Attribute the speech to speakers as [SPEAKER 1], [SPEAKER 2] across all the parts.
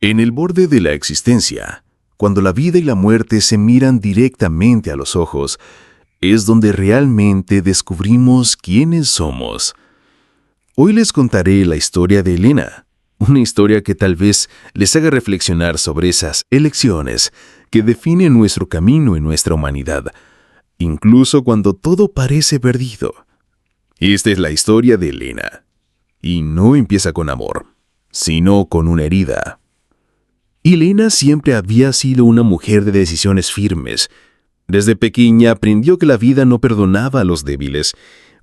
[SPEAKER 1] En el borde de la existencia, cuando la vida y la muerte se miran directamente a los ojos, es donde realmente descubrimos quiénes somos. Hoy les contaré la historia de Elena, una historia que tal vez les haga reflexionar sobre esas elecciones que definen nuestro camino en nuestra humanidad, incluso cuando todo parece perdido. Esta es la historia de Elena, y no empieza con amor, sino con una herida. Elena siempre había sido una mujer de decisiones firmes. Desde pequeña aprendió que la vida no perdonaba a los débiles,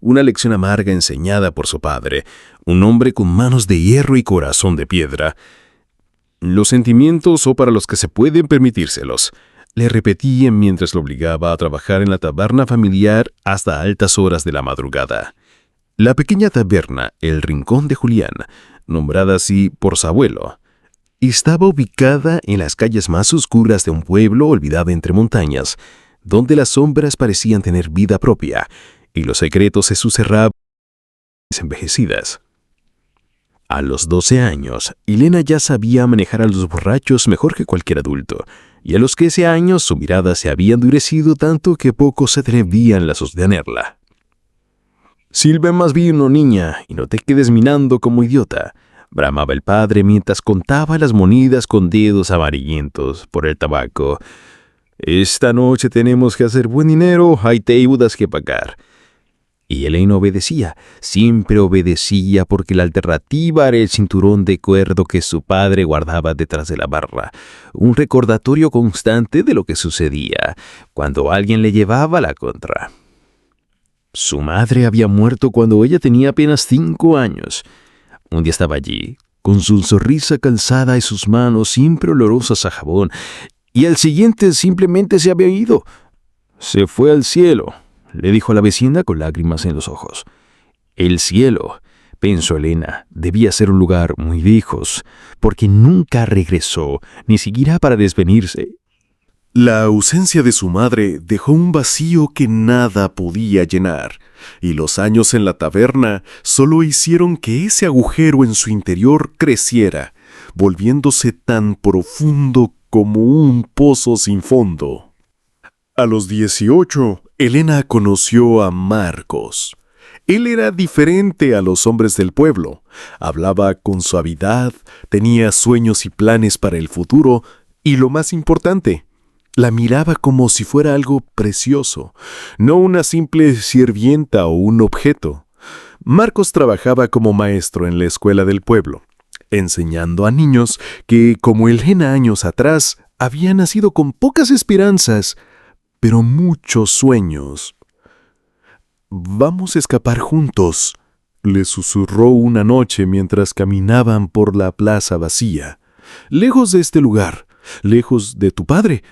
[SPEAKER 1] una lección amarga enseñada por su padre, un hombre con manos de hierro y corazón de piedra. Los sentimientos son para los que se pueden permitírselos, le repetían mientras lo obligaba a trabajar en la taberna familiar hasta altas horas de la madrugada. La pequeña taberna, el Rincón de Julián, nombrada así por su abuelo, estaba ubicada en las calles más oscuras de un pueblo olvidado entre montañas, donde las sombras parecían tener vida propia y los secretos se susurraban envejecidas. A los 12 años, Elena ya sabía manejar a los borrachos mejor que cualquier adulto, y a los 15 años su mirada se había endurecido tanto que pocos se atrevían a sostenerla. «Sirve más vino, niña, y no te quedes minando como idiota», bramaba el padre mientras contaba las monedas con dedos amarillentos por el tabaco. «Esta noche tenemos que hacer buen dinero, hay deudas que pagar». Y Elena obedecía, siempre obedecía porque la alternativa era el cinturón de cuero que su padre guardaba detrás de la barra, un recordatorio constante de lo que sucedía cuando alguien le llevaba la contra. Su madre había muerto cuando ella tenía apenas 5 años. Un día estaba allí, con su sonrisa cansada y sus manos siempre olorosas a jabón, y al siguiente simplemente se había ido. «Se fue al cielo», le dijo a la vecina con lágrimas en los ojos. El cielo, pensó Elena, debía ser un lugar muy lejos, porque nunca regresó, ni siquiera para desvenirse.
[SPEAKER 2] La ausencia de su madre dejó un vacío que nada podía llenar, y los años en la taberna solo hicieron que ese agujero en su interior creciera, volviéndose tan profundo como un pozo sin fondo. A los 18, Elena conoció a Marcos. Él era diferente a los hombres del pueblo. Hablaba con suavidad, tenía sueños y planes para el futuro, y lo más importante, la miraba como si fuera algo precioso, no una simple sirvienta o un objeto. Marcos trabajaba como maestro en la escuela del pueblo, enseñando a niños que, como Elena años atrás, habían nacido con pocas esperanzas, pero muchos sueños. «Vamos a escapar juntos», le susurró una noche mientras caminaban por la plaza vacía. «Lejos de este lugar, lejos de tu padre.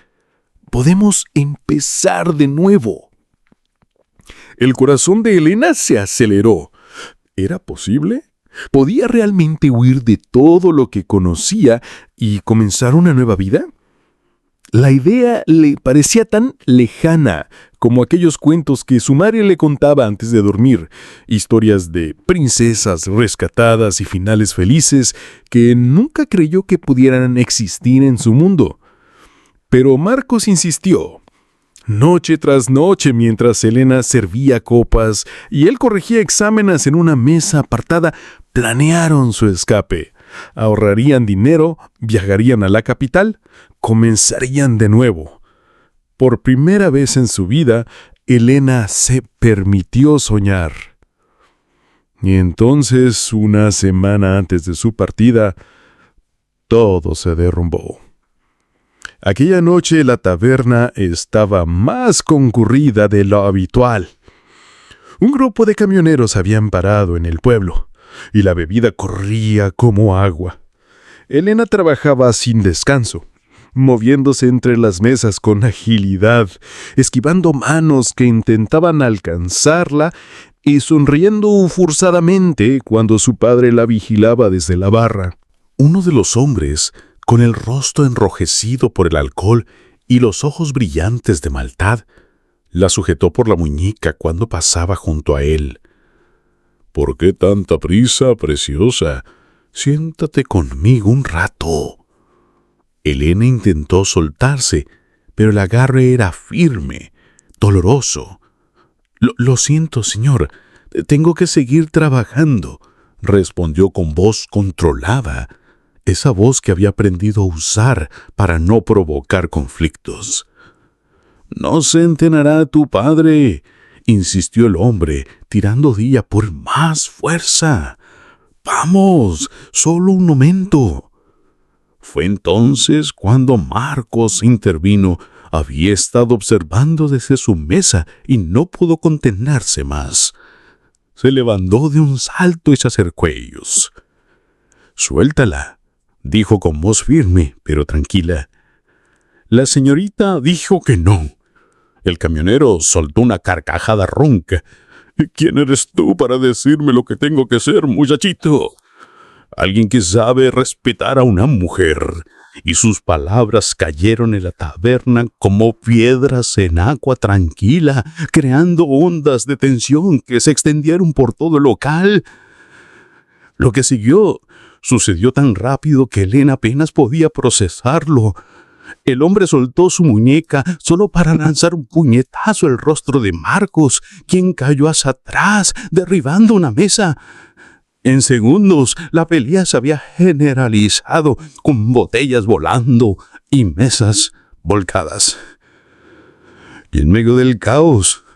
[SPEAKER 2] Podemos empezar de nuevo». El corazón de Elena se aceleró. ¿Era posible? ¿Podía realmente huir de todo lo que conocía y comenzar una nueva vida? La idea le parecía tan lejana como aquellos cuentos que su madre le contaba antes de dormir, historias de princesas rescatadas y finales felices que nunca creyó que pudieran existir en su mundo. Pero Marcos insistió. Noche tras noche, mientras Elena servía copas y él corregía exámenes en una mesa apartada, planearon su escape. Ahorrarían dinero, viajarían a la capital, comenzarían de nuevo. Por primera vez en su vida, Elena se permitió soñar. Y entonces, una semana antes de su partida, todo se derrumbó. Aquella noche la taberna estaba más concurrida de lo habitual. Un grupo de camioneros habían parado en el pueblo, y la bebida corría como agua. Elena trabajaba sin descanso, moviéndose entre las mesas con agilidad, esquivando manos que intentaban alcanzarla y sonriendo forzadamente cuando su padre la vigilaba desde la barra. Uno de los hombres, con el rostro enrojecido por el alcohol y los ojos brillantes de maldad, la sujetó por la muñeca cuando pasaba junto a él. «¿Por qué tanta prisa, preciosa? Siéntate conmigo un rato»,
[SPEAKER 3] Elena intentó soltarse, pero el agarre era firme, doloroso. Lo siento, señor. Tengo que seguir trabajando, respondió con voz controlada, esa voz que había aprendido a usar para no provocar conflictos. «No se enterará tu padre», insistió el hombre, tirando de ella por más fuerza. «Vamos, solo un momento». Fue entonces cuando Marcos intervino. Había estado observando desde su mesa y no pudo contenerse más. Se levantó de un salto y se acercó a ellos. «Suéltala», dijo con voz firme, pero tranquila. La señorita dijo que no. El camionero soltó una carcajada ronca. «¿Quién eres tú para decirme lo que tengo que hacer, muchachito?» Alguien que sabe respetar a una mujer. Y sus palabras cayeron en la taberna como piedras en agua tranquila, creando ondas de tensión que se extendieron por todo el local. Lo que siguió sucedió tan rápido que Elena apenas podía procesarlo. El hombre soltó su muñeca solo para lanzar un puñetazo al rostro de Marcos, quien cayó hacia atrás, derribando una mesa. En segundos, la pelea se había generalizado, con botellas volando y mesas volcadas. Y en medio del caos,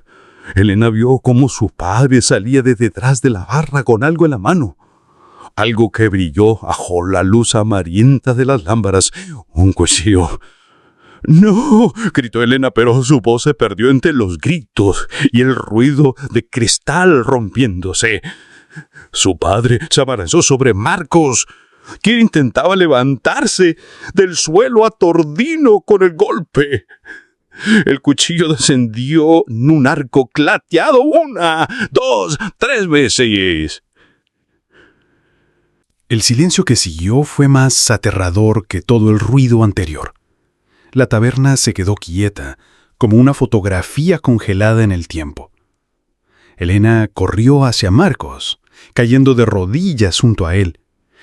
[SPEAKER 3] Elena vio cómo su padre salía de detrás de la barra con algo en la mano. Algo que brilló bajo la luz amarillenta de las lámparas. Un cuchillo. «¡No!», gritó Elena, pero su voz se perdió entre los gritos y el ruido de cristal rompiéndose. Su padre se abalanzó sobre Marcos, quien intentaba levantarse del suelo atordino con el golpe. El cuchillo descendió en un arco plateado 1, 2, 3 veces.
[SPEAKER 2] El silencio que siguió fue más aterrador que todo el ruido anterior. La taberna se quedó quieta, como una fotografía congelada en el tiempo. Elena corrió hacia Marcos, cayendo de rodillas junto a él.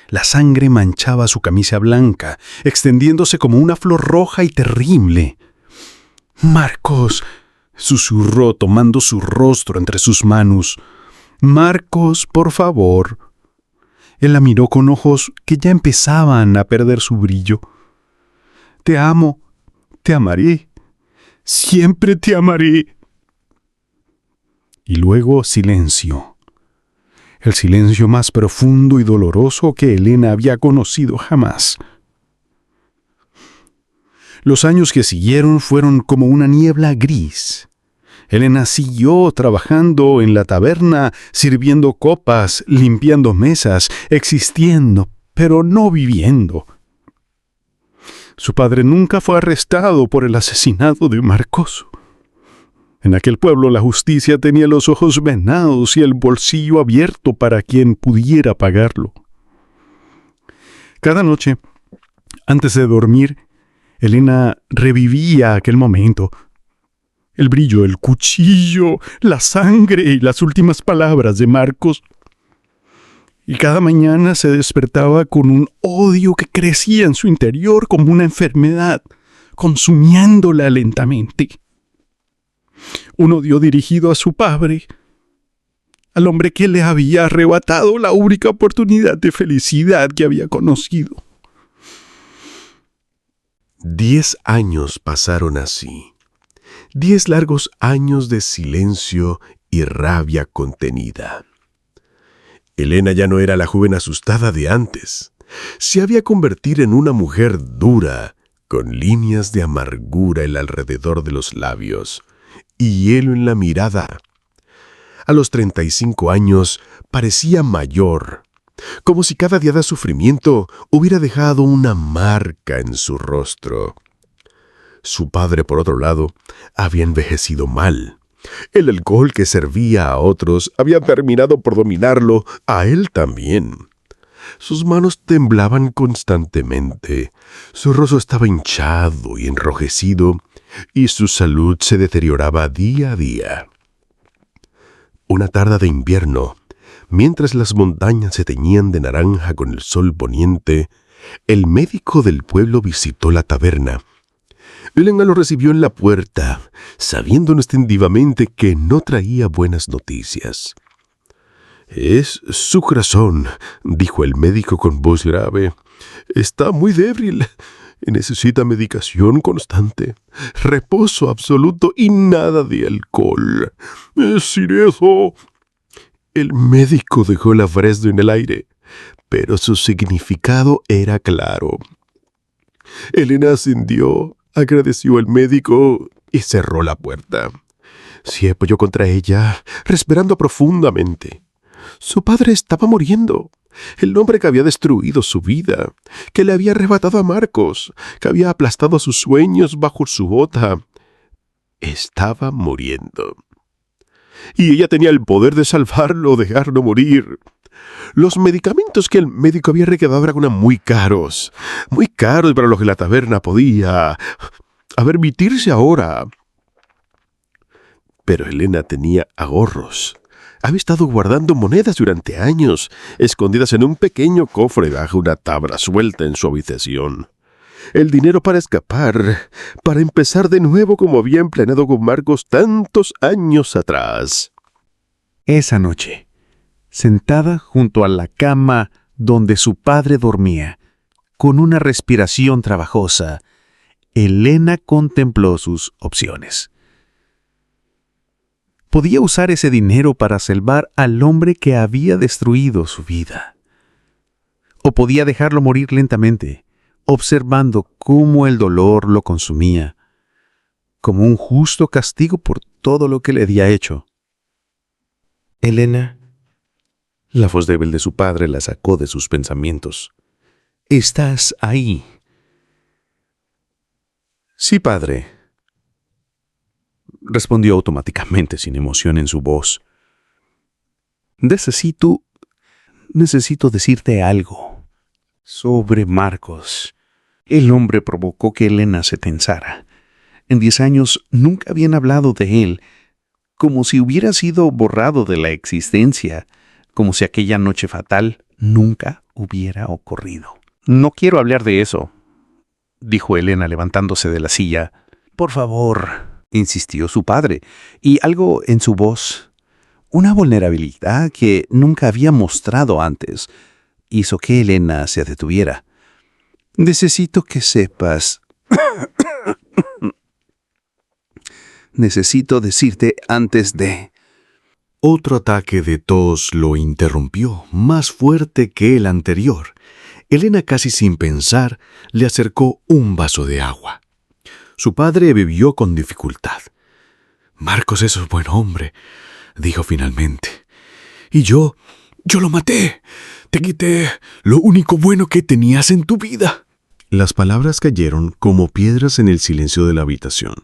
[SPEAKER 2] La sangre manchaba su camisa blanca, extendiéndose como una flor roja y terrible. «Marcos», susurró tomando su rostro entre sus manos. «Marcos, por favor». Él la miró con ojos que ya empezaban a perder su brillo. «Te amo, te amaré, siempre te amaré». Y luego silencio. El silencio más profundo y doloroso que Elena había conocido jamás. Los años que siguieron fueron como una niebla gris. Elena siguió trabajando en la taberna, sirviendo copas, limpiando mesas, existiendo, pero no viviendo. Su padre nunca fue arrestado por el asesinato de Marcos. En aquel pueblo la justicia tenía los ojos venados y el bolsillo abierto para quien pudiera pagarlo. Cada noche, antes de dormir, Elena revivía aquel momento. El brillo del cuchillo, la sangre y las últimas palabras de Marcos. Y cada mañana se despertaba con un odio que crecía en su interior como una enfermedad, consumiéndola lentamente. Un odio dirigido a su padre, al hombre que le había arrebatado la única oportunidad de felicidad que había conocido.
[SPEAKER 1] 10 años pasaron así. 10 largos años de silencio y rabia contenida. Elena ya no era la joven asustada de antes. Se había convertido en una mujer dura, con líneas de amargura en alrededor de los labios y hielo en la mirada. A los 35 años parecía mayor, como si cada día de sufrimiento hubiera dejado una marca en su rostro. Su padre, por otro lado, había envejecido mal. El alcohol que servía a otros había terminado por dominarlo a él también. Sus manos temblaban constantemente, su rostro estaba hinchado y enrojecido, y su salud se deterioraba día a día. Una tarde de invierno, mientras las montañas se teñían de naranja con el sol poniente,
[SPEAKER 2] El médico del pueblo visitó la taberna. Elena lo recibió en la puerta, sabiendo instintivamente que no traía buenas noticias. «Es su corazón», dijo el médico con voz grave. «Está muy débil. Necesita medicación constante, reposo absoluto y nada de alcohol. Sin eso...» El médico dejó la frase en el aire, pero su significado era claro. Elena ascendió, agradeció al médico y cerró la puerta. Se apoyó contra ella, respirando profundamente. Su padre estaba muriendo. El hombre que había destruido su vida, que le había arrebatado a Marcos, que había aplastado sus sueños bajo su bota, estaba muriendo. Y ella tenía el poder de salvarlo o dejarlo morir. Los medicamentos que el médico había recetado eran muy caros para lo que la taberna podía permitirse ahora. Pero Elena tenía ahorros. Había estado guardando monedas durante años, escondidas en un pequeño cofre bajo una tabla suelta en su habitación. El dinero para escapar, para empezar de nuevo como había planeado con Marcos tantos años atrás.
[SPEAKER 4] Esa noche, sentada junto a la cama donde su padre dormía, con una respiración trabajosa, Elena contempló sus opciones. Podía usar ese dinero para salvar al hombre que había destruido su vida. O podía dejarlo morir lentamente, observando cómo el dolor lo consumía, como un justo castigo por todo lo que le había hecho.
[SPEAKER 2] Elena. La voz débil de su padre la sacó de sus pensamientos.
[SPEAKER 4] ¿Estás ahí?
[SPEAKER 2] Sí, padre, respondió automáticamente sin emoción en su voz.
[SPEAKER 4] Necesito decirte algo sobre Marcos. El hombre provocó que Elena se tensara. En 10 años nunca habían hablado de él, como si hubiera sido borrado de la existencia, como si aquella noche fatal nunca hubiera ocurrido. No quiero hablar de eso, dijo Elena levantándose de la silla. Por favor, insistió su padre, y algo en su voz, una vulnerabilidad que nunca había mostrado antes, hizo que Elena se detuviera. Necesito que sepas. Necesito decirte antes de...
[SPEAKER 2] Otro ataque de tos lo interrumpió, más fuerte que el anterior. Elena, casi sin pensar, le acercó un vaso de agua. Su padre bebió con dificultad. «Marcos es un buen hombre», dijo finalmente. «Y yo lo maté. Te quité lo único bueno que tenías en tu vida». Las palabras cayeron como piedras en el silencio de la habitación.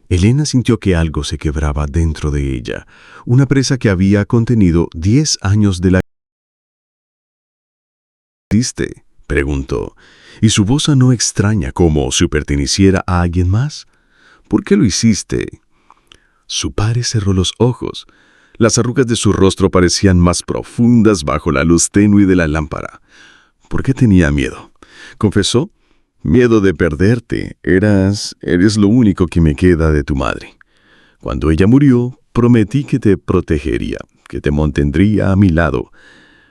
[SPEAKER 2] Elena sintió que algo se quebraba dentro de ella, una presa que había contenido 10 años de la... ¿Hiciste?, preguntó, y su voz sonó extraña, como si perteneciera a alguien más. «¿Por qué lo hiciste?». Su padre cerró los ojos. Las arrugas de su rostro parecían más profundas bajo la luz tenue de la lámpara. «¿Por qué tenía miedo?», confesó. «Miedo de perderte. Eres lo único que me queda de tu madre. Cuando ella murió, prometí que te protegería, que te mantendría a mi lado.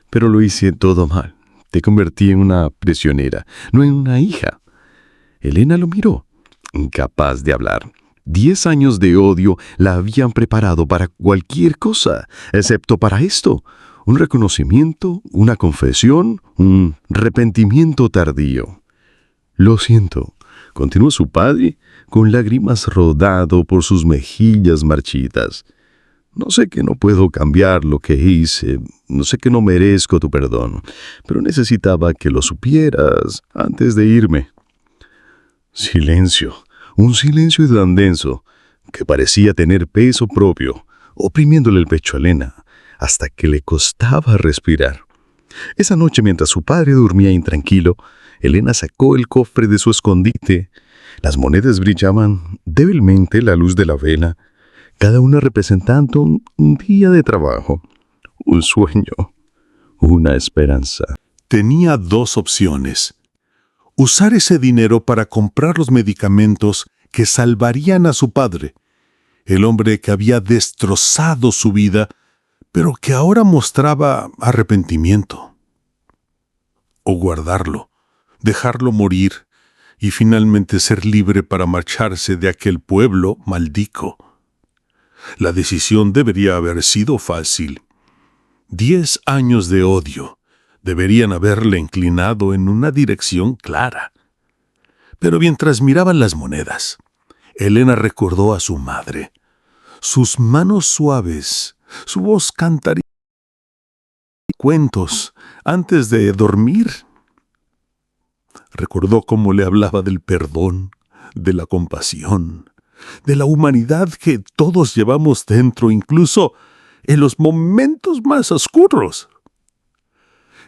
[SPEAKER 2] Pero lo hice todo mal. Te convertí en una prisionera, no en una hija». Elena lo miró, incapaz de hablar. 10 años de odio la habían preparado para cualquier cosa, excepto para esto. Un reconocimiento, una confesión, un arrepentimiento tardío. «Lo siento», continuó su padre, con lágrimas rodando por sus mejillas marchitas. «No sé que no puedo cambiar lo que hice, no sé que no merezco tu perdón, pero necesitaba que lo supieras antes de irme». Silencio, un silencio tan denso que parecía tener peso propio, oprimiéndole el pecho a Elena, hasta que le costaba respirar. Esa noche, mientras su padre dormía intranquilo, Elena sacó el cofre de su escondite. Las monedas brillaban débilmente a la luz de la vela, cada una representando un día de trabajo, un sueño, una esperanza.
[SPEAKER 3] Tenía 2 opciones:
[SPEAKER 2] usar ese dinero para comprar los medicamentos que salvarían a su padre, el hombre que había destrozado su vida, pero que ahora mostraba arrepentimiento. O guardarlo, dejarlo morir y finalmente ser libre para marcharse de aquel pueblo maldico. La decisión debería haber sido fácil. 10 años de odio deberían haberle inclinado en una dirección clara. Pero mientras miraban las monedas, Elena recordó a su madre. Sus manos suaves, su voz cantaría cuentos antes de dormir. Recordó cómo le hablaba del perdón, de la compasión, de la humanidad que todos llevamos dentro, incluso en los momentos más oscuros.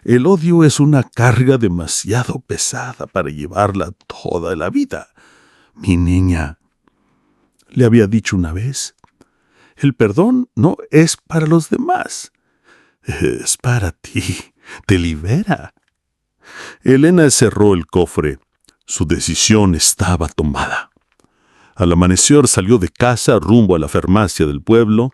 [SPEAKER 2] El odio es una carga demasiado pesada para llevarla toda la vida. Mi niña, le había dicho una vez, el perdón no es para los demás, es para ti, te libera. Elena cerró el cofre. Su decisión estaba tomada. Al amanecer salió de casa rumbo a la farmacia del pueblo.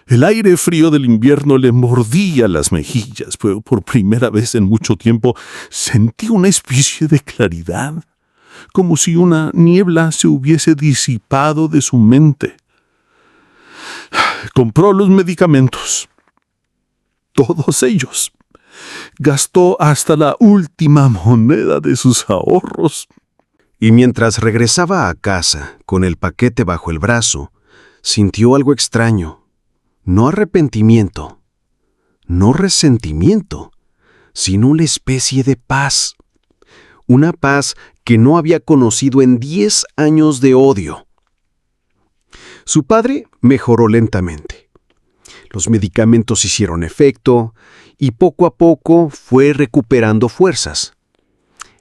[SPEAKER 2] El aire frío del invierno le mordía las mejillas, pero por primera vez en mucho tiempo sentí una especie de claridad, como si una niebla se hubiese disipado de su mente. Compró los medicamentos, todos ellos. Gastó hasta la última moneda de sus ahorros.
[SPEAKER 4] Y mientras regresaba a casa, con el paquete bajo el brazo, sintió algo extraño. No arrepentimiento, no resentimiento, sino una especie de paz. Una paz que no había conocido en 10 años de odio. Su padre mejoró lentamente. Los medicamentos hicieron efecto y poco a poco fue recuperando fuerzas.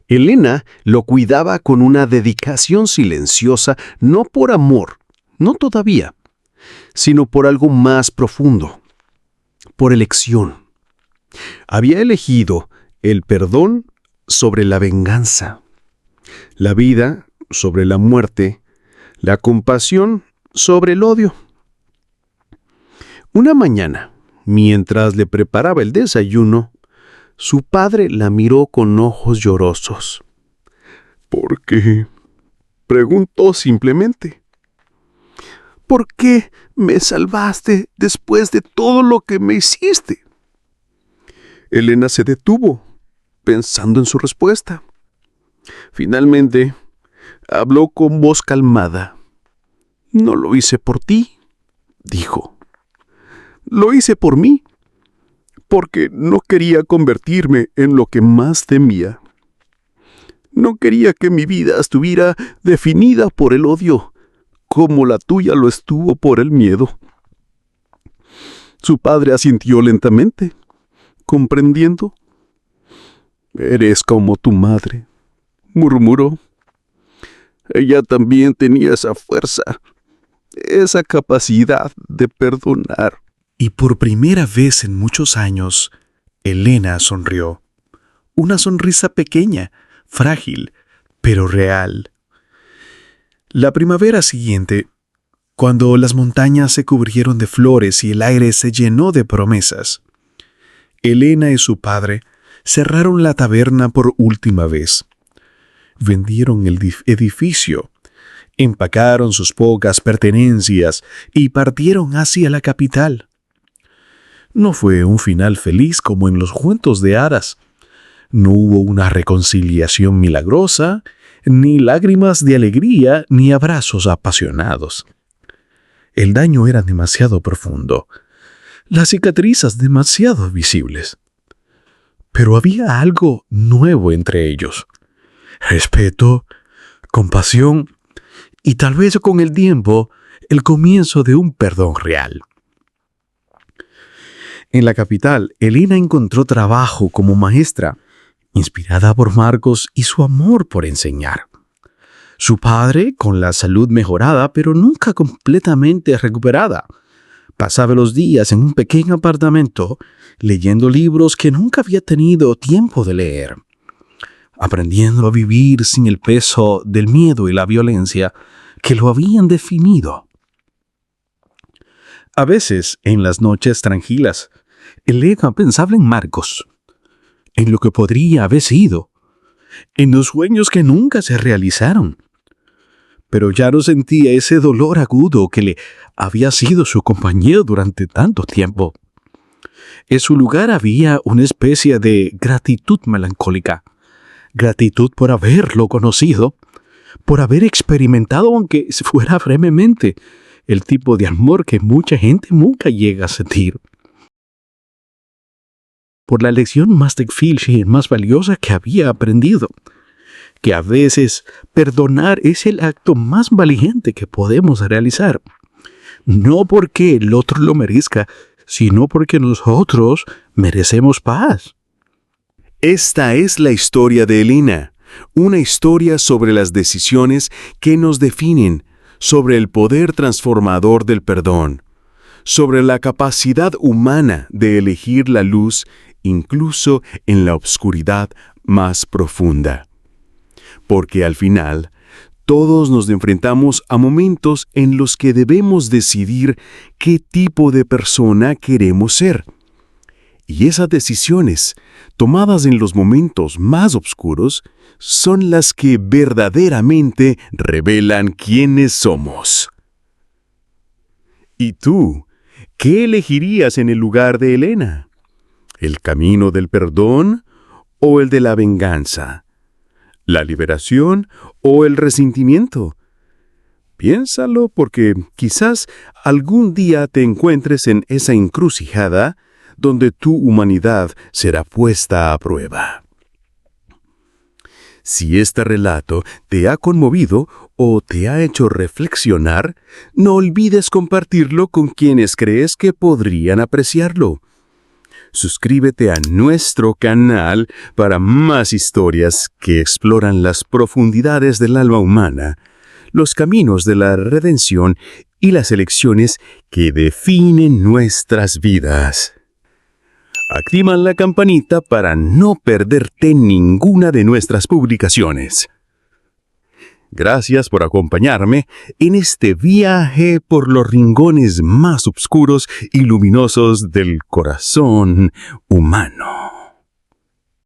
[SPEAKER 4] Elena lo cuidaba con una dedicación silenciosa, no por amor, no todavía, sino por algo más profundo, por elección. Había elegido el perdón sobre la venganza, la vida sobre la muerte, la compasión sobre el odio. Una mañana, mientras le preparaba el desayuno, su padre la miró con ojos llorosos. ¿Por qué?, preguntó simplemente. ¿Por qué me salvaste después de todo lo que me hiciste? Elena se detuvo, pensando en su respuesta. Finalmente, habló con voz calmada. No lo hice por ti, dijo. Lo hice por mí, porque no quería convertirme en lo que más temía. No quería que mi vida estuviera definida por el odio, como la tuya lo estuvo por el miedo. Su padre asintió lentamente, comprendiendo. Eres como tu madre, murmuró. Ella también tenía esa fuerza, esa capacidad de perdonar.
[SPEAKER 3] Y por primera vez en muchos años, Elena sonrió. Una sonrisa pequeña, frágil, pero real. La primavera siguiente, cuando las montañas se cubrieron de flores y el aire se llenó de promesas, Elena y su padre cerraron la taberna por última vez. Vendieron el edificio, empacaron sus pocas pertenencias y partieron hacia la capital. No fue un final feliz como en los cuentos de hadas. No hubo una reconciliación milagrosa, ni lágrimas de alegría, ni abrazos apasionados. El daño era demasiado profundo, las cicatrices demasiado visibles. Pero había algo nuevo entre ellos. Respeto, compasión y tal vez con el tiempo el comienzo de un perdón real. En la capital, Elena encontró trabajo como maestra, inspirada por Marcos y su amor por enseñar. Su padre, con la salud mejorada, pero nunca completamente recuperada, pasaba los días en un pequeño apartamento leyendo libros que nunca había tenido tiempo de leer.
[SPEAKER 5] aprendiendo a vivir sin el peso del miedo y la violencia que lo habían definido. A veces, en las noches tranquilas, Elena pensaba en Marcos, en lo que podría haber sido, en los sueños que nunca se realizaron. Pero ya no sentía ese dolor agudo que le había sido su compañero durante tanto tiempo. En su lugar había una especie de gratitud melancólica, gratitud por haberlo conocido, por haber experimentado, aunque fuera brevemente, el tipo de amor que mucha gente nunca llega a sentir. Por la lección más difícil y más valiosa que había aprendido, que a veces perdonar es el acto más valiente que podemos realizar, no porque el otro lo merezca, sino porque nosotros merecemos paz.
[SPEAKER 2] Esta es la historia de Elena, una historia sobre las decisiones que nos definen, sobre el poder transformador del perdón, sobre la capacidad humana de elegir la luz incluso en la oscuridad más profunda. Porque al final, todos nos enfrentamos a momentos en los que debemos decidir qué tipo de persona queremos ser. Y esas decisiones, tomadas en los momentos más oscuros, son las que verdaderamente revelan quiénes somos. ¿Y tú, qué elegirías en el lugar de Elena? ¿El camino del perdón o el de la venganza? ¿La liberación o el resentimiento? Piénsalo, porque quizás algún día te encuentres en esa encrucijada donde tu humanidad será puesta a prueba. Si este relato te ha conmovido o te ha hecho reflexionar, no olvides compartirlo con quienes crees que podrían apreciarlo. Suscríbete a nuestro canal para más historias que exploran las profundidades del alma humana, los caminos de la redención y las elecciones que definen nuestras vidas. Activa la campanita para no perderte ninguna de nuestras publicaciones. Gracias por acompañarme en este viaje por los rincones más oscuros y luminosos del corazón humano.